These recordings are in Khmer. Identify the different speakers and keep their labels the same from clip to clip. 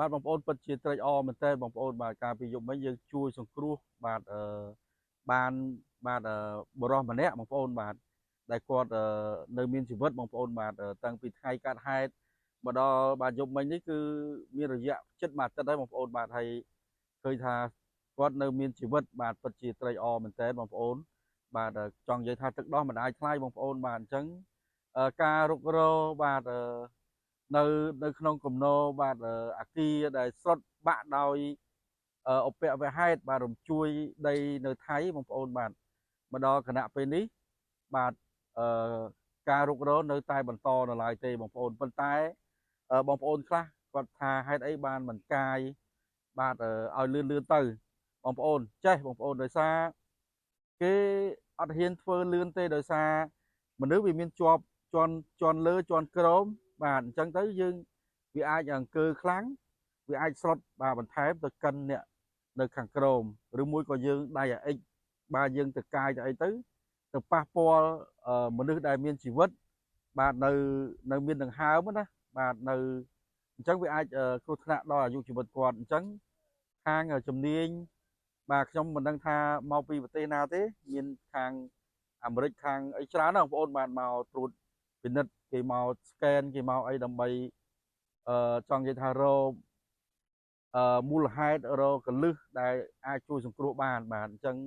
Speaker 1: បាទបងប្អូនពិតជាត្រេកអរមែនទែនបងប្អូនបាទការពីយប់មិញយើងជួយសង្គ្រោះបាទបានបាទបរិសម្នាក់បងប្អូនបាទដែលគាត់នៅមានជីវិតបងប្អូនបាទតាំងពីថ្ងៃកើតហេតុមកដល់បាទយប់មិញនេះគឺមានរយៈជិតមួយអាទិត្យហើយបងប្អូនបាទហើយឃើញថាគាត់នៅមានជីវិតបាទពិតជាត្រេកអរមែនទែនបងប្អូនបាទចង់និយាយថាទឹកដោះមិនអាចថ្លៃបងប្អូនបាទអញ្ចឹងការរុករកបាទនៅនៅក្នុងគំនរបាទអាគារដែលស្រុតបាក់ដោយឧបវហេតុបាទរំជួយដីនៅថៃបងប្អូនបាទមកដល់គណៈពេលនេះបាទអឺការរុករកនៅតែបន្តនៅឡើយទេបងប្អូនប៉ុន្តែបងប្អូនខ្លះគាត់ថាហេតុអីបានមិនកាយបាទឲ្យលឿនទៅបងប្អូនចេះបងប្អូនដោយសារគេអត់ហ៊ានធ្វើលឿនទេដោយសារមនុស្សវាមានជាន់លើជាន់ក្រោមបាទអញ្ចឹងទៅយើងវាអាចអង្គើខ្លាំងវាអាចស្រុតបាទបន្ថែមទៅកិនអ្នកនៅខាងក្រោមឬមួយក៏យើងដៃអាអិចបាទយើងទៅកាយទៅអីទៅប៉ះពាល់មនុស្សដែលមានជីវិតបាទនៅមានដង្ហើមណាបាទនៅអញ្ចឹងវាអាចគ្រោះថ្នាក់ដល់អាយុជីវិតគាត់អញ្ចឹងខាងជំនាញបាទខ្ញុំមិនដឹងថាមកពីប្រទេសណាទេមានខាងអាមេរិកខាងអីច្រើនណាស់បងប្អូនបានមកត្រួតពិនិត្យគេមក scan គេមកអីដើម្បីចង់និយាយថារកមូលហេតុរកកលឹះដែលអាចជួយសង្គ្រោះបានបាទអញ្ចឹង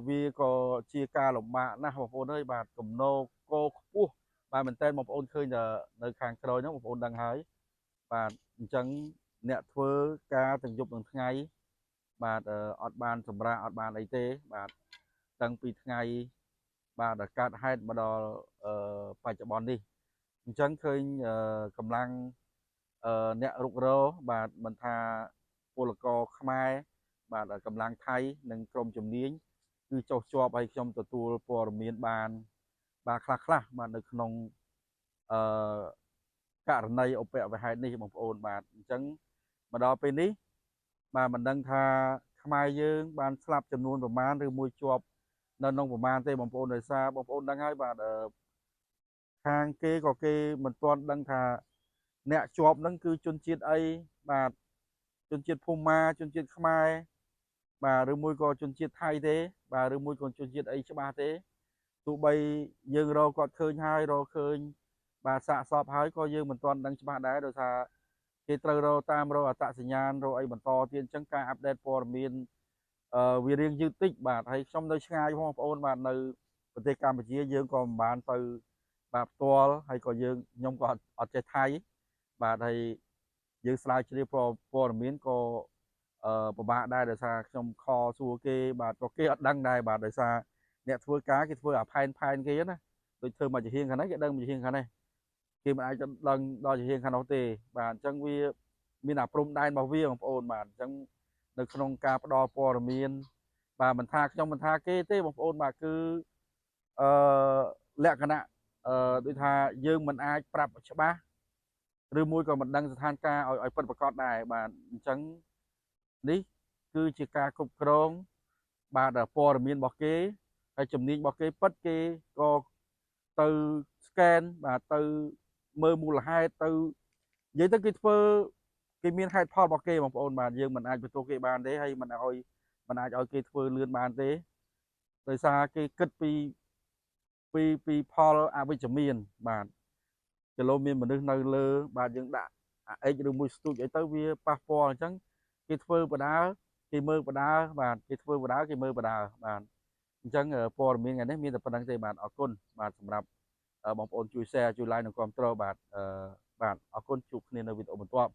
Speaker 1: វាក៏ជាការលំបាកណាស់បងប្អូនអើយបាទគំនរកោខ្ពស់បាទមែនតើបងប្អូនឃើញនៅខាងក្រោយហ្នឹងបងប្អូនដឹងហើយបាទអញ្ចឹងអ្នកធ្វើការទាំងយប់ទាំងថ្ងៃបាទអត់បានសម្រាកអត់បានអីទេបាទតាំងពីថ្ងៃបាទកើតហេតុមកដល់បច្ចុប្បន្ននេះអញ្ចឹងឃើញកម្លាំងអ្នករុករកបាទមិនថាពលករខ្មែរបាទកម្លាំងថៃនិងក្រមជំនាញគឺចុះជាប់ឲ្យខ្ញុំទទួលព័ត៌មានបានបាទខ្លះបាទនៅក្នុងអឺករណីឧបវហេតុនេះបងប្អូនបាទអញ្ចឹងមកដល់ពេលនេះបាទមិនដឹងថាខ្មែរយើងបានស្លាប់ចំនួនប្រមាណឬមួយជាប់នៅក្នុងប្រមាណទេបងប្អូនដោយសារបងប្អូនដឹងហើយបាទខាងគេក៏គេមិនទាន់ដឹងថាអ្នកជាប់ហ្នឹងគឺជនជាតិអីបាទជនជាតិភូមាជនជាតិខ្មែរបាទឬមួយក៏ជនជាតិថៃទេបាទឬមួយក៏ជនជាតិអីច្បាស់ទេទោះបីយើងរកគាត់ឃើញហើយរកឃើញបាទសាកសពហើយក៏យើងមិនទាន់ដឹងច្បាស់ដែរដោយសារគេត្រូវរកតាមរកអត្តសញ្ញាណរកអីបន្តទៀតអញ្ចឹងការអាប់ដេតព័ត៌មានវារៀងយឺតតិចបាទហើយខ្ញុំនៅឆ្ងាយបងប្អូនបាទនៅប្រទេសកម្ពុជាយើងក៏មិនបានទៅបាទផ្ទាល់ហើយក៏យើងខ្ញុំក៏អត់ចេះថៃបាទហើយយើងស្រាវជ្រាវព័ត៌មានក៏ពិបាកដែរដោយសារខ្ញុំខសួរគេបាទក៏គេអត់ដឹងដែរបាទដោយសារអ្នកធ្វើការគេធ្វើអាផែនគេណាដូចធ្វើមកជាហៀងខាងនេះគេដឹងមកជាហៀងខាងនេះគេមិនអាចទៅដឹងដល់ជាហៀងខាងនោះទេបាទអញ្ចឹងវាមានអាព្រំដែនរបស់វាបងប្អូនបាទអញ្ចឹងនៅក្នុងការផ្ដល់ព័ត៌មានបាទមិនថាខ្ញុំមិនថាគេទេបងប្អូនបាទគឺអឺលក្ខណៈដូចថាយើងមិនអាចប្រាប់ច្បាស់ឬមួយក៏មិនដឹងស្ថានភាពឲ្យពិតប្រាកដដែរបាទអញ្ចឹងនេះគឺជាការគ្រប់គ្រងបាទព័ត៌មានរបស់គេហើយជំនាញរបស់គេពិតគេក៏ទៅ scan បាទទៅមើលមូលហេតុទៅនិយាយទៅគេធ្វើគេមានហេតុផលរបស់គេបងប្អូនបាទយើងមិនអាចបន្ទោសគេបានទេហើយមិនអាចឲ្យគេធ្វើលឿនបានទេដោយសារគេគិតពីផលអវិជ្ជមានបាទគីឡូមានមនុស្សនៅលើបាទយើងដាក់អាអិចឬមួយស្ទូចអីទៅវាប៉ះពាល់អញ្ចឹងគេធ្វើបដាគេមើលបដាបាទគេធ្វើបដាគេមើលបដាបាទអញ្ចឹងព័ត៌មានថ្ងៃនេះមានតែប៉ុណ្្នឹងទេបាទអរគុណបាទសម្រាប់បងប្អូនជួយ share ជួយ like និងគាំទ្របាទបាទអរគុណជួបគ្នានៅវីដេអូបន្ទាប់